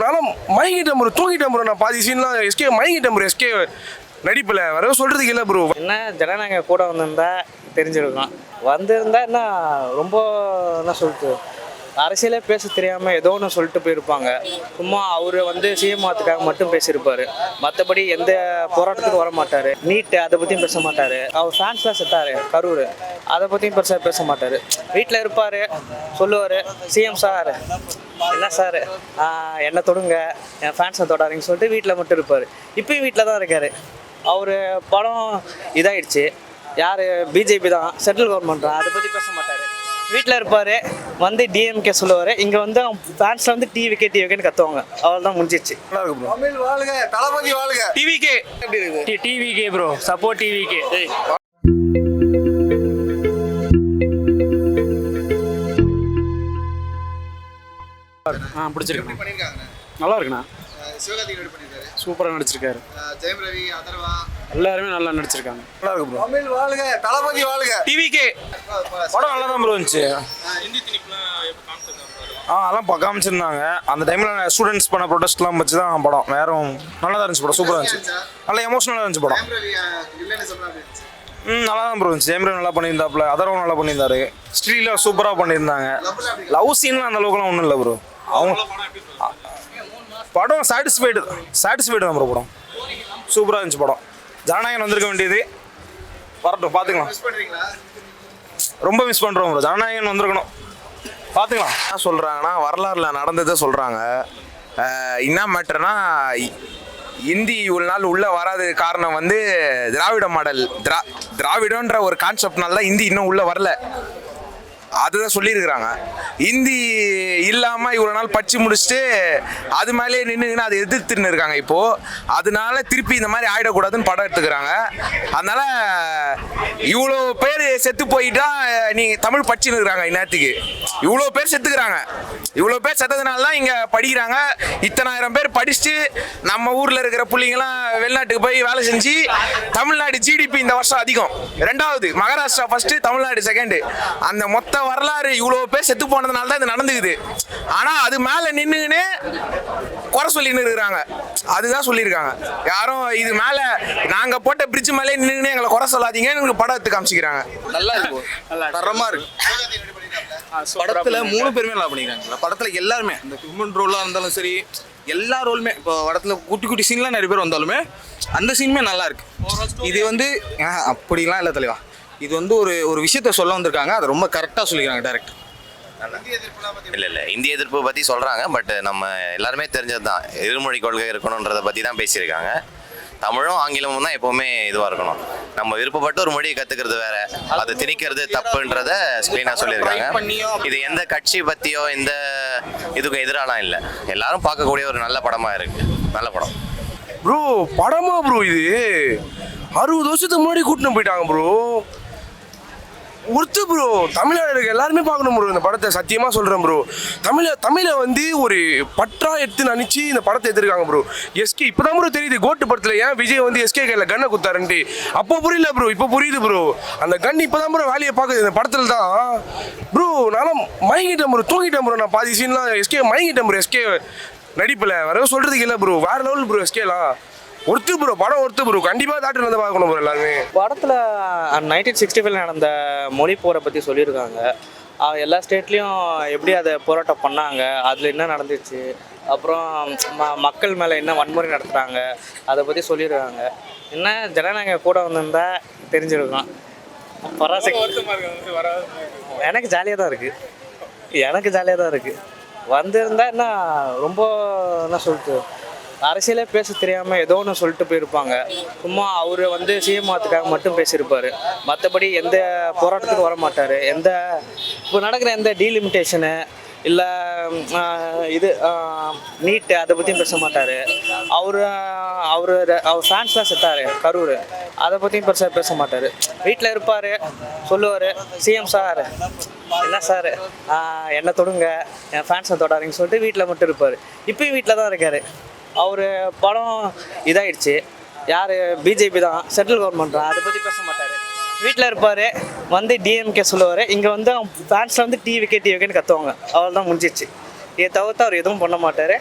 நானும் மயங்கிட்டேன் ப்ரோ, தூங்கிட்டேன் ப்ரோ. நான் பாதி சீன்லாம் எஸ்கே மயங்கிட்டேன் ப்ரோ. எஸ்கே நடிப்பில் வேற சொல்கிறதுக்கு இல்லை ப்ரோ. என்ன ஜனநாயக கூட வந்திருந்தா தெரிஞ்சிருக்கும். வந்திருந்தா என்ன ரொம்ப என்ன சொல்லிட்டு அரசியலே பேச தெரியாமல் ஏதோ ஒன்று சொல்லிட்டு போயிருப்பாங்க. சும்மா அவர் வந்து சிஎம் ஆத்துக்காக மட்டும் பேசியிருப்பார். மற்றபடி எந்த போராட்டத்துக்கும் வர மாட்டார். நீட்டு அதை பற்றியும் பேச மாட்டார். அவர் ஃபேன்ஸ்லாம் செத்தார் கரூர், அதை பற்றியும் பெருசாக பேச மாட்டார். வீட்டில் இருப்பார், சொல்லுவார் சிஎம் சார் என்ன சார் என்னை தொடுங்க, என் ஃபேன்ஸை தொடாருன்னு சொல்லிட்டு வீட்டில் மட்டும் இருப்பார். இப்போயும் வீட்டில் தான் இருக்கார். அவர் படம் இதாகிடுச்சு. யார் பிஜேபி தான் சென்ட்ரல் கவர்மெண்ட் தான், அதை பற்றி பேச மாட்டார். வீட்டில் இருப்பார், வந்து டிஎம்கே சொல்லுவார். இங்கே வந்து ஃபேன்ஸில் வந்து டிவிக்கேன்னு கற்றுவாங்க. அவள் தான் முடிஞ்சிச்சு. நல்லா இருக்கு ப்ரோ. தமிழ் வாழ்க, தளபதி வாழ்க. டிவிகே எப்படி இருக்கு? TVK bro, support TVK. பிடிச்சிருக்கு, பண்ணிருக்காங்க. நல்லா இருக்குண்ணா. சிவகார்த்திகேயன் பண்ணிருக்காரு. சூப்பராக நடிச்சிருக்காரு. ஜெயம் ரவி, அதர்வா எல்லாருமே நல்லா நடிச்சிருக்காங்க. நல்லா இருக்கு ப்ரோ. தமிழ் வாழ்க, தளபதி வாழ்க. டிவிகே படம் நல்லா தான் ப்ரோ இருந்துச்சு. ஹிந்தி திணிப்புலாம் எப்படி காமிச்சிருந்தாங்க? அதெல்லாம் காமிச்சிருந்தாங்க. அந்த டைமில் ஸ்டூடெண்ட்ஸ் பண்ண ப்ரொடெஸ்ட்லாம் வச்சு தான் படம். வேற நல்லா தான் இருந்துச்சு படம். சூப்பராக இருந்துச்சு, நல்லா எமோஷனலாக இருந்துச்சு படம். ஜெயம் ரவி வில்லனிசம் எப்படி இருந்துச்சு? நல்லா தான் ப்ரோ இருந்துச்சு. ஜெயம்ரன் நல்லா பண்ணியிருந்தாப்புல, அதர்வா நல்லா பண்ணியிருந்தாரு. ஸ்ரீலாம் சூப்பராக பண்ணியிருந்தாங்க. லவ் சீன்லாம் அந்த அளவுக்குலாம் ஒன்றும் இல்லை ப்ரோ. அவங்க படம் சாட்டிஸ்ஃபைடு தான் ப்ரோ. படம் சூப்பராக இருந்துச்சு படம். ஜனநாயகன் வந்திருக்க வேண்டியது, வரட்டும் பார்த்துக்கலாம். மிஸ் பண்றீங்களா? ரொம்ப மிஸ் பண்ணுறோம் ப்ரோ. ஜனநாயகன் வந்திருக்கணும், பார்த்துக்கலாம். என்ன சொல்கிறாங்கன்னா வரலாறுல நடந்ததை சொல்கிறாங்க. என்ன மேட்டர்னா இந்தி இவ்வளோ நாள் உள்ளே வராது காரணம் வந்து திராவிட மாடல் திராவிடன்ற ஒரு கான்செப்ட்னால தான் இந்தி இன்னும் உள்ளே வரல. அதுதான் சொல்லியிருக்கிறாங்க. ஹிந்தி இல்லாமல் இவ்வளோ நாள் படித்து முடிச்சுட்டு அது மேலே நின்றுங்கன்னா அதை எதிர்த்துன்னு இருக்காங்க இப்போது. அதனால திருப்பி இந்த மாதிரி ஆகிடக்கூடாதுன்னு படம் எடுத்துக்கிறாங்க. அதனால் இவ்வளோ பேர் செத்து போயிட்டா நீங்கள் தமிழ் படிச்சுன்னு இருக்கிறாங்க. இந்நேரத்துக்கு இவ்வளோ பேர் செத்துக்கிறாங்க. இவ்வளோ பேர் செத்ததுனால தான் இங்கே படிக்கிறாங்க. இத்தனாயிரம் பேர் படிச்சுட்டு நம்ம ஊரில் இருக்கிற பிள்ளைங்களாம் வெளிநாட்டுக்கு போய் வேலை செஞ்சு தமிழ்நாடு ஜிடிபி இந்த வருஷம் அதிகம். ரெண்டாவது மகாராஷ்டிரா ஃபஸ்ட்டு, தமிழ்நாடு செகண்டு. அந்த மொத்த வரலாறு இவ்வளோ பேர் செத்து போனதுனால தான் இது நடந்துக்குது. ஆனால் அது மேலே நின்றுன்னு குறை சொல்லின்னு இருக்கிறாங்க. அதுதான் சொல்லியிருக்காங்க. யாரும் இது மேலே நாங்கள் போட்ட பிரிட்ஜ் மேலே நின்றுன்னு எங்களை குறை சொல்லாதீங்கன்னு எனக்கு படம் எடுத்து காமிச்சிக்கிறாங்க. நல்லா இருக்கும், தரமா இருக்கு. படத்துல 3 பேருமே நல்லா பண்ணிக்கிறாங்க. படத்துல எல்லாருமே இந்த ஹியூமன் ரோலா இருந்தாலும் சரி, எல்லா ரோலுமே இப்போ படத்துல குட்டி குட்டி சீன்லாம் நிறைய பேர் வந்தாலுமே அந்த சீனுமே நல்லா இருக்கு. இது வந்து அப்படிலாம் இல்லை தலைவா. இது வந்து ஒரு விஷயத்த சொல்ல வந்திருக்காங்க. அதை ரொம்ப கரெக்டாக சொல்லிக்கிறாங்க டேரக்டர். இல்லை இந்திய எதிர்ப்பு பற்றி சொல்கிறாங்க. பட் நம்ம எல்லாருமே தெரிஞ்சது தான், இருமொழி கொள்கை இருக்கணுன்றதை பற்றி தான் பேசியிருக்காங்க. தமிழும் ஆங்கிலமும் தான் எப்போவுமே இதுவாக இருக்கணும். நம்ம விருப்பப்பட்டு ஒரு மொழியை கற்றுக்கிறது வேற, அதை திணிக்கிறது தப்புன்றத ஸ்க்ரீனாக சொல்லியிருக்காங்க. இது எந்த கட்சி பற்றியோ எந்த இதுக்கும் எதிராலாம் இல்லை. எல்லாரும் பார்க்கக்கூடிய ஒரு நல்ல படமாக இருக்குது. நல்ல படம் ப்ரோ. படமா ப்ரோ இது? 60 வருஷத்துக்கு முன்னாடி கூட்டின்னு போயிட்டாங்க ப்ரோ. ஒருத்து ப்ரோ. தமிழ்நாடு இருக்க எல்லாருமே பார்க்கணும் ப்ரோ இந்த படத்தை. சத்தியமாக சொல்கிறேன் ப்ரோ. தமிழை வந்து ஒரு பற்றா எடுத்து நினச்சி இந்த படத்தை எடுத்துருக்காங்க ப்ரோ. எஸ்கே இப்போ தான் ப்ரோ தெரியுது கோட்டு படத்தில் ஏன் விஜய் வந்து எஸ்கே கையில் கன்னை குத்தாருன்ட்டு. அப்போ புரியல ப்ரோ, இப்போ புரியுது ப்ரோ. அந்த கன் இப்போ தான் ப்ரோ வேலையை பார்க்குது இந்த படத்தில் தான் ப்ரோ. நானும் மயங்கிட்டேன் ப்ரோ, தூங்கிட்டேன் ப்ரோ. நான் பாதி சீன்லாம் எஸ்கே மயங்கிட்டேன் ப்ரோ. எஸ்கே நடிப்பில் வேற சொல்கிறதுக்கு இல்லை ப்ரோ. வேறு லெவல் ப்ரோ. எஸ்கேலாம் ஒருத்து ப்ரோ. படம் ஒருத்து ப்ரோ. கண்டிப்பாக தேட்டர் வந்து பார்க்கணும் ப்ரோ எல்லாருமே. படத்தில் 1965 நடந்த மொழி போரை பற்றி சொல்லியிருக்காங்க. எல்லா ஸ்டேட்லேயும் எப்படி அதை போராட்டம் பண்ணாங்க, அதில் என்ன நடந்துச்சு, அப்புறம் மக்கள் மேலே என்ன வன்முறை நடத்துகிறாங்க, அதை பற்றி சொல்லியிருக்காங்க. என்ன ஜனநாயக கூட வந்திருந்தா தெரிஞ்சிருக்கும். எனக்கு ஜாலியாக தான் இருக்குது. வந்திருந்தா என்ன ரொம்ப என்ன சொல்லிட்டு அரசியலே பேச தெரியாமல் ஏதோ ஒன்று சொல்லிட்டு போயிருப்பாங்க. சும்மா அவர் வந்து சிஎம் ஆத்துக்காக மட்டும் பேசியிருப்பார். மற்றபடி எந்த போராட்டத்துக்கும் வர மாட்டார். இப்போ நடக்கிற எந்த டீலிமிட்டேஷனு இல்லை இது நீட்டு அதை பற்றியும் பேச மாட்டார். அவர் ஃபேன்ஸ்லாம் செத்தார் கரூர், அதை பற்றியும் பெருசாக பேச மாட்டார். வீட்டில் இருப்பார், சொல்லுவார் சிஎம் சார் என்ன சார் என்னை தொடுங்க, என் ஃபேன்ஸை தொடாருன்னு சொல்லிட்டு வீட்டில் மட்டும் இருப்பார். இப்போயும் வீட்டில் தான் இருக்கார். அவர் படம் இதாகிடுச்சு. யார் பிஜேபி தான் சென்ட்ரல் கவர்மெண்ட் தான், அதை பற்றி பேச மாட்டார். வீட்டில் இருப்பார், வந்து டிஎம்கே சொல்லுவார். இங்கே வந்து ஃபேன்ஸில் வந்து டிவிக்கேன்னு கற்றுவாங்க. அவள் தான் முடிஞ்சிச்சு. இதை தவிர்த்து அவர் எதுவும் பண்ண மாட்டார்.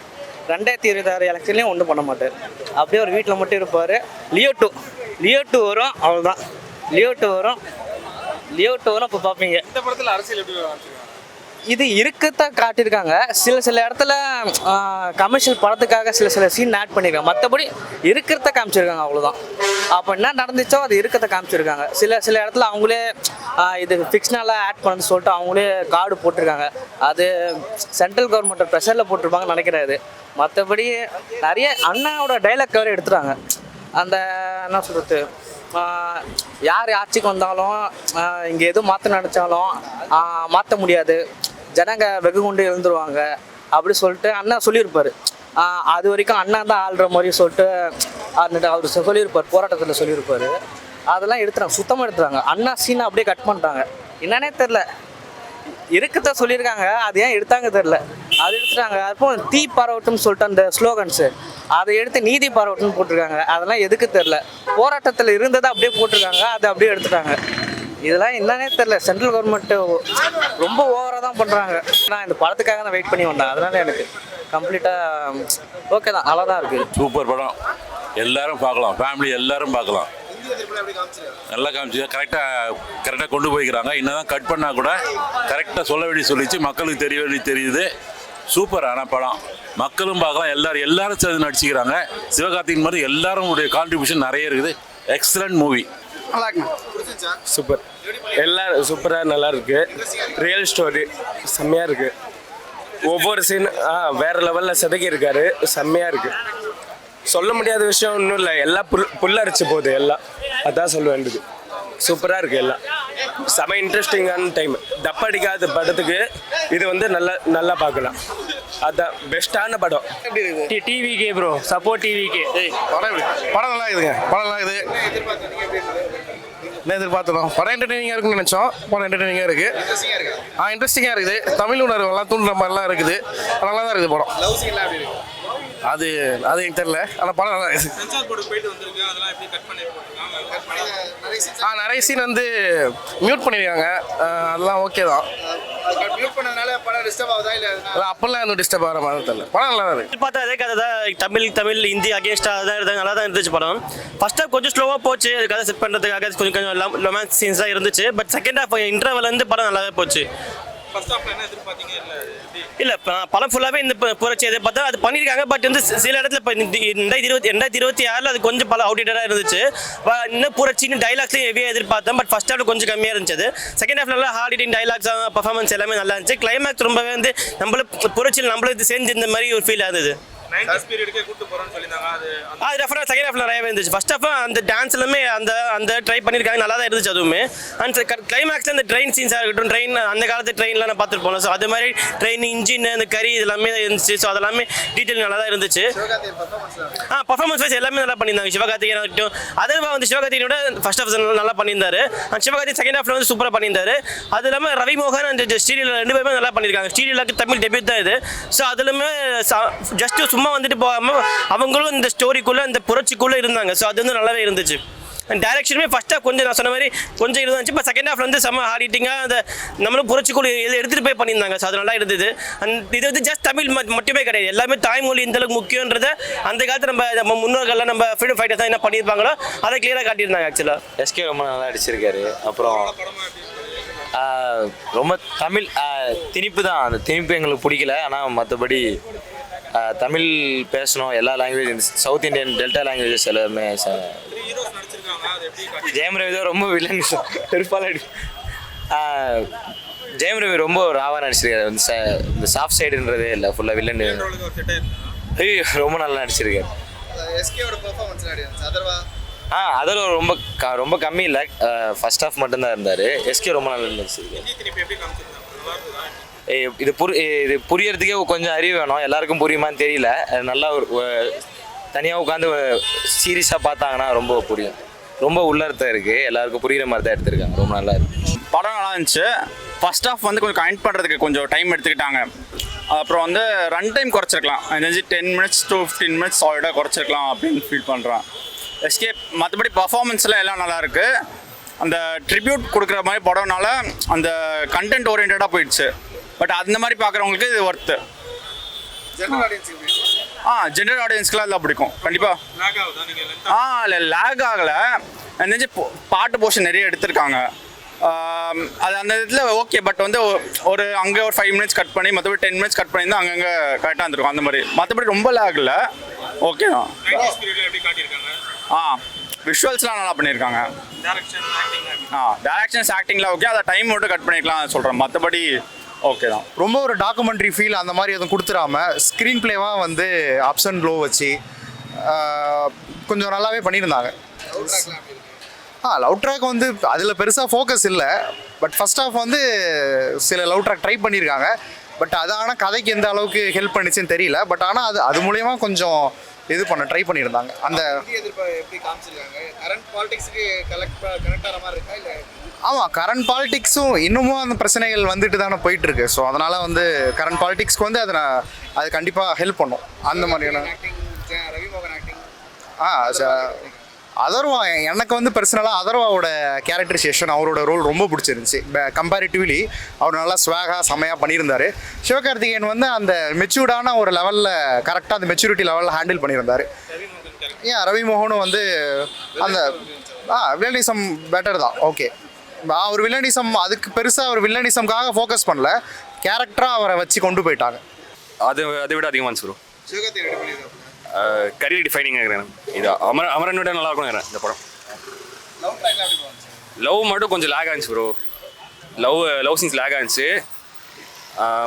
2026 எலெக்ஷன்லேயும் ஒன்றும் பண்ண மாட்டார். அப்படியே ஒரு வீட்டில் மட்டும் இருப்பார். லியோ டூ வரும், அவ்வளோதான். லியோ டூ வரும் இப்போ பார்ப்பீங்க. இந்த படத்துல அரசியல் எப்படி காமிச்சிருக்காங்க? இது இருக்கத்தான் காட்டியிருக்காங்க. சில இடத்துல கமர்ஷியல் படத்துக்காக சில சீன் ஆட் பண்ணியிருக்காங்க. மற்றபடி இருக்கிறத காமிச்சிருக்காங்க, அவ்வளோதான். அப்போ என்ன நடந்துச்சோ அது இருக்கிறத காமிச்சிருக்காங்க. சில இடத்துல அவங்களே இது ஃபிக்ஷனலாக ஆட் பண்ணு சொல்லிட்டு அவங்களே கார்டு போட்டிருக்காங்க. அது சென்ட்ரல் கவர்மெண்ட் ப்ரெஷரில் போட்டிருப்பாங்கன்னு நினைக்கிறாரு. மற்றபடி நிறைய அண்ணாவோட டைலாக் கவரை எடுத்துட்டாங்க. அந்த என்ன சொல்கிறது, யார் ஆட்சிக்கு வந்தாலும் இங்கே எதுவும் மாற்ற நினச்சாலும் மாற்ற முடியாது, ஜனங்க வெகு கொண்டு எழுந்துருவாங்க அப்படி சொல்லிட்டு அண்ணா சொல்லியிருப்பார். அது வரைக்கும் அண்ணா தான் ஆள்ற மாதிரி சொல்லிட்டு அவர் சொல்லியிருப்பார், போராட்டத்தில் சொல்லியிருப்பார். அதெல்லாம் எடுத்துறாங்க, சுத்தமாக எடுத்துறாங்க. அண்ணா சீனை அப்படியே கட் பண்ணிட்டாங்க. என்னன்னே தெரில, இருக்கத்தான் சொல்லியிருக்காங்க, அது ஏன் எடுத்தாங்க தெரில, அது எடுத்துட்டாங்க. அப்போ தீ பரவட்டும்னு சொல்லிட்டு அந்த ஸ்லோகன்ஸு அதை எடுத்து நீதி பரவட்டும்னு போட்டிருக்காங்க. அதெல்லாம் எதுக்கு தெரில, போராட்டத்தில் இருந்ததை அப்படியே போட்டிருக்காங்க, அதை அப்படியே எடுத்துட்டாங்க. இதெல்லாம் என்னன்னே தெரில. சென்ட்ரல் கவர்மெண்ட்டு ரொம்ப ஓவராக தான் பண்ணுறாங்க. நான் இந்த படத்துக்காக தான் வெயிட் பண்ணி வந்தேன். அதனால எனக்கு கம்ப்ளீட்டாக ஓகே தான், நல்லா தான் இருக்குது. சூப்பர் படம், எல்லாரும் பார்க்கலாம், ஃபேமிலி எல்லாரும் பார்க்கலாம். இந்திய திருப்பி எப்படி காமிச்சிருக்காங்க? நல்லா காமிச்சு கரெக்டாக கொண்டு போய்க்கிறாங்க. இன்னும் கட் பண்ணால் கூட கரெக்டாக சொல்ல வேண்டிய சொல்லிச்சு, மக்களுக்கு தெரிய வேண்டிய தெரியுது. சூப்பரான படம், மக்களும் பார்க்கலாம், எல்லாரும் சேர்ந்து நடிச்சுக்கிறாங்க. சிவகார்த்திகேயன் மாதிரி எல்லாரும் கான்ட்ரிபியூஷன் நிறைய இருக்குது. Excellent movie. நல்லா இருக்குண்ணா. பிடிச்சிருச்சா? சூப்பர், எல்லாரும் சூப்பராக நல்லா இருக்கு. ரியல் ஸ்டோரி செம்மையாக இருக்கு. ஒவ்வொரு சீன் வேற லெவலில் செதுக்கி இருக்காரு, செம்மையாக இருக்கு. சொல்ல முடியாத விஷயம் ஒன்றும் இல்லை, எல்லாம் புல்லரிச்சு போகுது எல்லாம், அதான் சொல்ல வேண்டியது. சூப்பராக இருக்குது எல்லாம், செம இன்ட்ரெஸ்டிங்கான டைம். தப்படிக்காத படத்துக்கு இது வந்து நல்லா பார்க்கலாம். அதான் பெஸ்ட்டான படம். TVK bro, support TVK. படம் நல்லா இருக்குதுங்க, படம் நல்லா இருக்குது. என்ன எதிர்பார்த்தோம், படம் என்டர்டெய்னிங்காக இருக்குன்னு நினச்சோம். படம் என்டர்டெய்னிங்காக இருக்குது, இன்ட்ரெஸ்டிங்காக இருக்குது. தமிழ் உணர்வுலாம் தூண்டுற மாதிரிலாம் இருக்குது. நல்லா தான் இருக்குது படம். லவ் சீன்லாம் எப்படி இருக்கு? அது எனக்கு தெரியல, ஆனால் படம் நல்லா இருக்குது. சென்சார் போர்டு போயிட்டு வந்திருக்கு, அதெல்லாம் எப்படி கட் பண்ணி போட்டுருக்காங்க? நிறைய சீன் நிறைய சீன் வந்து மியூட் பண்ணியிருக்காங்க, அதெல்லாம் ஓகே தான். மியூட் பண்ணதுனால படம் டிஸ்டர்ப் ஆகுதா இல்லை? அதான் அப்பெல்லாம் எதுவும் டிஸ்டர்ப் ஆகிற மாதிரி தெரியல, படம் நல்லா தான் இருக்குது. பார்த்தா அதே கதை தான், தமிழ் ஹிந்தி அகேன்ஸ்டாக தான் இருந்தாங்க, நல்லா தான் இருந்துச்சு படம். ஃபர்ஸ்ட் ஹாஃப் கொஞ்சம் ஸ்லோவாக போச்சு, அது கதை செட் பண்ணுறதுக்காக கொஞ்சம் ரொமான்ஸ் சீன்ஸ் தான் இருந்துச்சு. பட் செகண்ட் ஹாஃப் இன்டர்வல்லேருந்து படம் நல்லாவே போச்சு. ஃபர்ஸ்ட் ஹாஃப்ல என்ன எதிர்பார்த்தீங்க? இல்லை படம் ஃபுல்லாகவே இந்த புரட்சி எதிர்பார்த்தா அது பண்ணியிருக்காங்க. பட் வந்து சில இடத்துல இப்போ 2026 அது கொஞ்சம் பல அவுடேட்டடாக இருந்துச்சு. இன்னும் புரட்சின்னு டைலாக்ஸையும் ஹெவியாக எதிர்பார்த்தேன். பட் ஃபர்ஸ்ட் ஹாஃப் கொஞ்சம் கம்மியாக இருந்துச்சு. செகண்ட் ஹாஃப் நல்லா ஹார்ட் ஹிட்டிங் டைலாக்ஸ், பர்ஃபார்மன்ஸ் எல்லாமே நல்லா இருந்துச்சு. கிளைமேக்ஸ் ரொம்பவே வந்து புரட்சியில் நம்மளுக்கு சேர்ந்து இந்த மாதிரி ஒரு ஃபீல் ஆகுது. 90s பீரியடுக்கே கூட்டு போறோம்னு சொல்லியிருந்தாங்க. அது ரெஃபரன்ஸ் செகண்ட் ஹாஃப்ல நிறையவே இருந்துச்சு. ஃபர்ஸ்ட் ஹாஃப் அந்த டான்ஸ் எல்லாமே அந்த ட்ரை பண்ணியிருக்காங்க, நல்லா தான் இருந்துச்சு அதுவுமே. அண்ட் கிளைமேக்ஸில் அந்த ட்ரெயின் சீன்ஸாக இருக்கட்டும், ட்ரெயின் அந்த காலத்து ட்ரெயின்லாம் நான் பார்த்துட்டு போனோம். ஸோ அது மாதிரி ட்ரெயின் இன்ஜின் அந்த கறி இது எல்லாமே இருந்துச்சு. ஸோ அதெல்லாமே டீட்டெயில் நல்லா தான் இருந்துச்சு. பர்ஃபார்மன்ஸ் வைஸ் எல்லாமே நல்லா பண்ணியிருந்தாங்க. சிவகார்த்திகேயன் இருக்கட்டும், அதர்வா வந்து சிவகார்த்திகேயனோட ஃபர்ஸ்ட் ஹாஃப் நல்லா பண்ணியிருந்தாரு. அண்ட் சிவகார்த்திகேயன் செகண்ட் ஹாஃப்ல வந்து சூப்பராக பண்ணியிருந்தாரு. அது இல்லாமல் ரவி மோகன் அந்த ஸ்டீரியல் 2 பேருமே நல்லா பண்ணியிருக்காங்க. ஸ்டீரியலுக்கு தமிழ் டெபியூட் தான் இது. ஸோ அதுலுமே ஜஸ்ட் சும்மா வந்துட்டு போகாமல் அவங்களும் இந்த ஸ்டோரிக்குள்ளே இந்த புரட்சிக்குள்ளே இருந்தாங்க. ஸோ அது வந்து நல்லாவே இருந்துச்சு. டைரக்ஷனுமே ஃபர்ஸ்ட் ஹாஃப் கொஞ்சம் நான் சொன்ன மாதிரி கொஞ்சம் இருந்துச்சு. இப்போ செகண்ட் ஹாஃப்ல வந்து செம்ம ஹார்டிட்டிங்காக அந்த நம்மளும் புரட்சிக்குள்ள எடுத்துகிட்டு போய் பண்ணியிருந்தாங்க. ஸோ அது நல்லா இருந்தது. அண்ட் இது வந்து ஜஸ்ட் தமிழ் மட்டுமே கிடையாது, எல்லாமே தாய்மொழி இந்தளவுக்கு முக்கியன்றதை அந்த காலத்தில் நம்ம முன்னோர்கள்லாம் நம்ம ஃப்ரீடம் ஃபைட்டர்ஸ் தான் என்ன பண்ணியிருப்பாங்களோ அதை கிளியராக காட்டியிருந்தாங்க. ஆக்சுவலாக எஸ்கே ரொம்ப நல்லா அடிச்சிருக்காரு. அப்புறம் ரொம்ப தமிழ் திணிப்பு தான், அந்த திணிப்பு எங்களுக்கு பிடிக்கல. ஆனால் மற்றபடி தமிழ் பேசணும், எல்லா language, south Indian delta languages எல்லாமே. ஜெயம் ரவி தான் ரொம்ப வில்லன் பெருப்பால். ஜெயம் ரவி ரொம்ப ராவாக நடிச்சிருக்காரு. இந்த சாஃப்ட் சைடுன்றதே இல்லை, ஃபுல்லாக வில்லன். ஐயோ ரொம்ப நல்லா நடிச்சிருக்காரு. அதில் ரொம்ப கம்மி இல்லை, ஃபர்ஸ்ட் ஹாஃப் மட்டும்தான் இருந்தார். எஸ்கே ரொம்ப நல்லா நடிச்சிருக்காரு. இது புரியறதுக்கே கொஞ்சம் அறிவு வேணும், எல்லாருக்கும் புரியுமான்னு தெரியல. நல்லா ஒரு தனியாக உட்காந்து சீரியஸாக பார்த்தாங்கன்னா ரொம்ப புரியும். ரொம்ப உள்ளர்த்தம் இருக்குது, எல்லாருக்கும் புரியுற மாதிரி தான் எடுத்திருக்காங்க. ரொம்ப நல்லா இருக்குது. படம் நல்லா இருந்துச்சு. ஃபர்ஸ்ட் ஹாஃப் வந்து கொஞ்சம் கனெக்ட் பண்ணுறதுக்கு கொஞ்சம் டைம் எடுத்துக்கிட்டாங்க. அப்புறம் வந்து run time குறைச்சிருக்கலாம், 10 minutes to 15 minutes சாலிடாக குறைச்சிருக்கலாம் அப்படின்னு ஃபீல் பண்ணுறேன். எஸ்கேப் மற்றபடி பர்ஃபார்மன்ஸில் எல்லாம் நல்லாயிருக்கு. அந்த ட்ரிபியூட் கொடுக்குற மாதிரி படம்னால அந்த கண்டென்ட் ஓரியன்டாக போயிடுச்சு. பட் அந்த மாதிரி பார்க்குறவங்களுக்கு இது ஒர்த்து. ஜெனரல் ஆடியன்ஸ் ஜென்ரல் ஆடியன்ஸ்க்குலாம் அதெல்லாம் பிடிக்கும் கண்டிப்பாக. லாக் ஆகுதா நீங்க length இல்லை லேக் ஆகலை. எனக்கு தெரிஞ்சு பாட்டு போர்ஷன் நிறைய எடுத்திருக்காங்க. அது அந்த இடத்துல ஓகே. பட் வந்து ஒரு அங்கே ஒரு 5 மினிட்ஸ் கட் பண்ணி மற்றபடி 10 மினிட்ஸ் கட் பண்ணி தான் அங்கங்கே கரெக்டாக இருந்திருக்கும் அந்த மாதிரி. மற்றபடி ரொம்ப லேக் இல்லை. ஓகே தான். 90s பீரியட்ல எப்படி காட்டியிருக்காங்க? விஷுவல்ஸ்லாம் நல்லா பண்ணியிருக்காங்க. டைரக்ஷன் ஆக்டிங் டைரக்ஷன்ஸ் ஆக்டிங்லாம் ஓகே. அதை டைம் மட்டும் கட் பண்ணிக்கலாம் சொல்கிறேன். மற்றபடி ஓகே தான். ரொம்ப ஒரு டாக்குமெண்ட்ரி ஃபீல் அந்த மாதிரி எதுவும் கொடுத்துடாம ஸ்க்ரீன் பிளேவாக வந்து அப்ஸ் அண்ட் லோ வச்சு கொஞ்சம் நல்லாவே பண்ணியிருந்தாங்க. லவ் ட்ராக் வந்து அதில் பெருசாக ஃபோக்கஸ் இல்லை. பட் ஃபர்ஸ்ட் ஆஃப் வந்து சில லவ் ட்ராக் ட்ரை பண்ணியிருக்காங்க. பட் அது ஆனால் கதைக்கு எந்த அளவுக்கு ஹெல்ப் பண்ணிச்சுன்னு தெரியல. பட் ஆனால் அது மூலயமா கொஞ்சம் இது ட்ரை பண்ணியிருந்தாங்க. அந்த ஆமாம், கரண்ட் பாலிடிக்ஸும் இன்னமும் அந்த பிரச்சனைகள் வந்துட்டு தானே போயிட்டு இருக்கு. ஸோ அதனால வந்து கரண்ட் பாலிடிக்ஸ்க்கு வந்து அது கண்டிப்பாக ஹெல்ப் பண்ணும். அந்த மாதிரியான அதர்வா எனக்கு வந்து பர்சனலாக அதர்வாவோட கேரக்டரைசேஷன் அவரோட ரோல் ரொம்ப பிடிச்சிருந்துச்சி. கம்பேரிட்டிவ்லி அவர் நல்லா ஸ்வாகாக செம்மையாக பண்ணியிருந்தார். சிவகார்த்திகேயன் வந்து அந்த மெச்சூர்டான ஒரு லெவலில் கரெக்டாக அந்த மெச்சூரிட்டி லெவலில் ஹேண்டில் பண்ணியிருந்தார். ரவி மோகனும் வந்து அந்த வில்லனிசம் பெட்டர் தான். ஓகே, அவர் வில்லனிசம் அதுக்கு பெருசாக அவர் வில்லனிசம்காக ஃபோக்கஸ் பண்ணல, கேரக்டராக அவரை வச்சு கொண்டு போயிட்டாங்க. அதை விட அதிகமாக இருந்துச்சு ப்ரோ. கரியர் டிஃபைனிங்காக இருக்கிறேன். இது அமரன் விட நல்லா இருக்கும் இந்த படம். லவ் மட்டும் கொஞ்சம் லேக் ஆச்சு ப்ரோ. லவ் சீன்ஸ் லேக் ஆச்சு.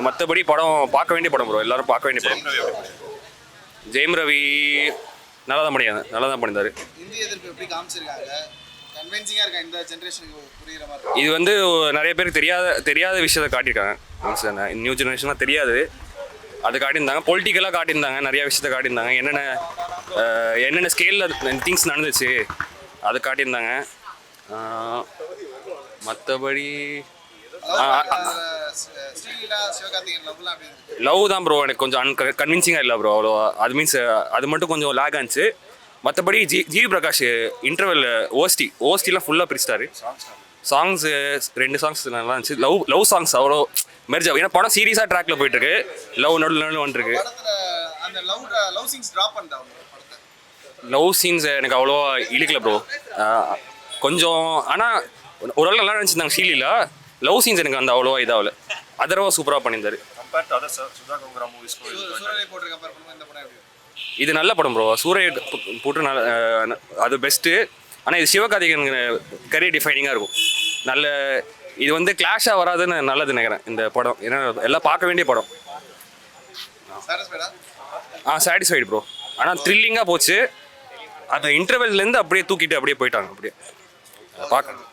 மற்றபடி படம் பார்க்க வேண்டிய படம் ப்ரோ. எல்லாரும் பார்க்க வேண்டிய படம். ஜெயம் ரவி நல்லா தான் பண்ணியிருந்தாரு. இது வந்து நிறைய பேருக்கு தெரியாத விஷயத்தை காட்டியிருக்காங்க. நியூ ஜெனரேஷன்லாம் தெரியாது, அது காட்டியிருந்தாங்க. பொலிட்டிக்கலாக காட்டியிருந்தாங்க, நிறைய விஷயத்த காட்டியிருந்தாங்க. என்னென்ன ஸ்கேலில் திங்ஸ் நடந்துச்சு அது காட்டியிருந்தாங்க. மற்றபடி லவ் தான் ப்ரோ எனக்கு கொஞ்சம் கன்வின்சிங்காக இல்லை ப்ரோ அவ்வளோ. அது மீன்ஸ் அது மட்டும் கொஞ்சம் லேக் ஆச்சு. மற்றபடி ஜிவி பிரகாஷ் இன்டர்வெல் ஓஸ்டிலாம் ஃபுல்லாக பிரிச்சிட்டாரு. சாங்ஸு 2 சாங்ஸ் நல்லா இருந்துச்சு. லவ் சாங்ஸ் அவ்வளோ மெர்ஜ் ஆகும். ஏன்னா படம் சீரியஸாக ட்ராக்ல போயிட்டு இருக்கு. லவ் நடுவில் வந்துருக்கு. லவ் சீன்ஸ் எனக்கு அவ்வளோ இழுக்கல ப்ரோ. கொஞ்சம் ஆனால் ஓரளவு நல்லா நினச்சிருந்தாங்க ஷீலியில். லவ் சீன்ஸ் எனக்கு அந்த அவ்வளோவா இதாகல. அதர்வா சூப்பராக பண்ணியிருந்தாரு. இது நல்ல படம் ப்ரோ. சூரிய போட்டு நல்ல அது பெஸ்ட்டு. ஆனால் இது சிவகார்த்திகேயன் கரியர் டிஃபைனிங்காக இருக்கும். நல்ல இது வந்து கிளாஷாக வராதுன்னு நல்லது நினைக்கிறேன் இந்த படம். ஏன்னா எல்லாம் பார்க்க வேண்டிய படம். Satisfied bro. ஆனால் த்ரில்லிங்காக போச்சு. அந்த இன்டர்வெல்லேருந்து அப்படியே தூக்கிட்டு அப்படியே போயிட்டாங்க. அப்படியே பார்க்கணும்.